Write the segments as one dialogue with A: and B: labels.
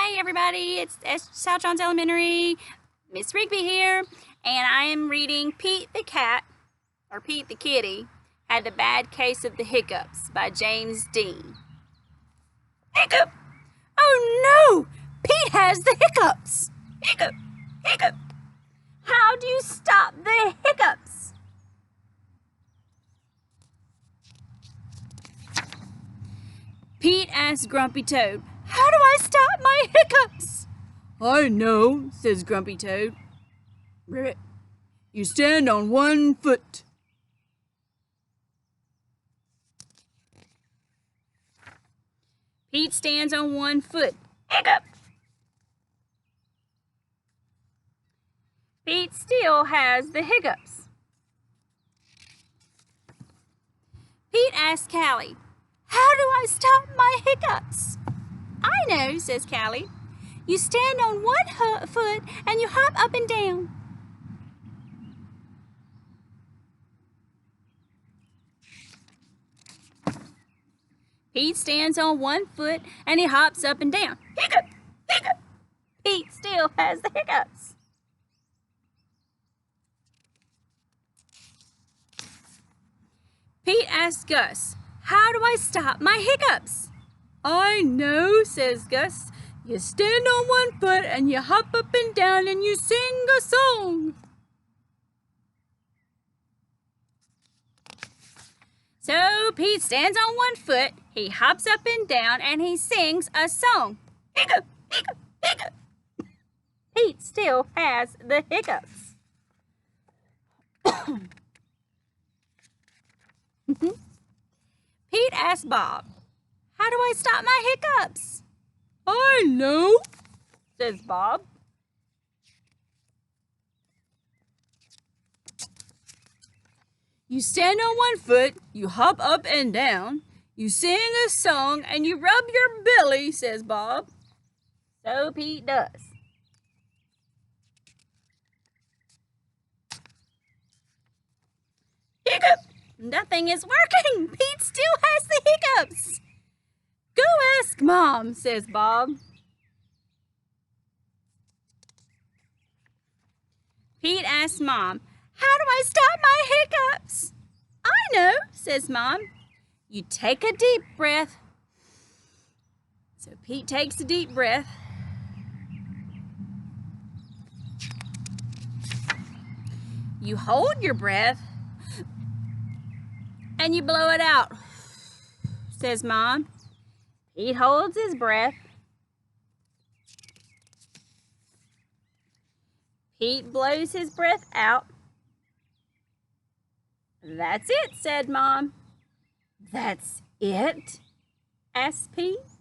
A: Hi everybody, it's South Johns Elementary, Miss Rigby here, and I am reading Pete the Cat, or Pete the Kitty, Had a Bad Case of the Hiccups by James Dean. Hiccup! Oh no! Pete has the hiccups! Hiccup! Hiccup! How do you stop the hiccups? Pete asked Grumpy Toad, "How do I stop my hiccups?"
B: "I know," says Grumpy Toad. "Ribbit, you stand on one foot."
A: Pete stands on one foot. Hiccup! Pete still has the hiccups. Pete asks Callie, "How do I stop my hiccups?" "I know," says Callie. "You stand on one foot and you hop up and down." Pete stands on one foot and he hops up and down. Hiccup! Hiccup! Pete still has the hiccups. Pete asks Gus, "How do I stop my hiccups?"
B: "I know," says Gus. "You stand on one foot and you hop up and down and you sing a song."
A: So Pete stands on one foot, he hops up and down, and he sings a song. Hiccup, hiccup, hiccup. Pete still has the hiccups. Pete asked Bob, "How do I stop my hiccups?"
B: "I know,"
A: says Bob.
B: "You stand on one foot, you hop up and down, you sing a song, and you rub your belly," says Bob.
A: So Pete does. Hiccup! Nothing is working. Pete still has the hiccups.
B: "Go ask Mom," says Bob.
A: Pete asks Mom, "How do I stop my hiccups?" "I know," says Mom. "You take a deep breath." So Pete takes a deep breath. You hold your breath and you blow it out, says Mom. Pete holds his breath. Pete blows his breath out. "That's it," said Mom. "That's it?" asked Pete.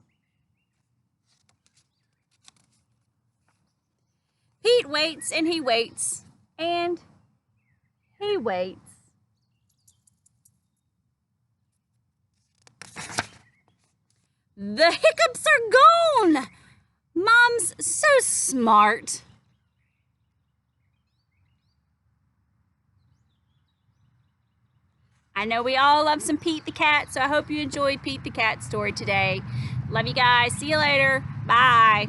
A: Pete waits and he waits and he waits. The hiccups are gone! Mom's so smart. I know we all love some Pete the Cat, so I hope you enjoyed Pete the Cat story today. Love you guys. See you later. Bye.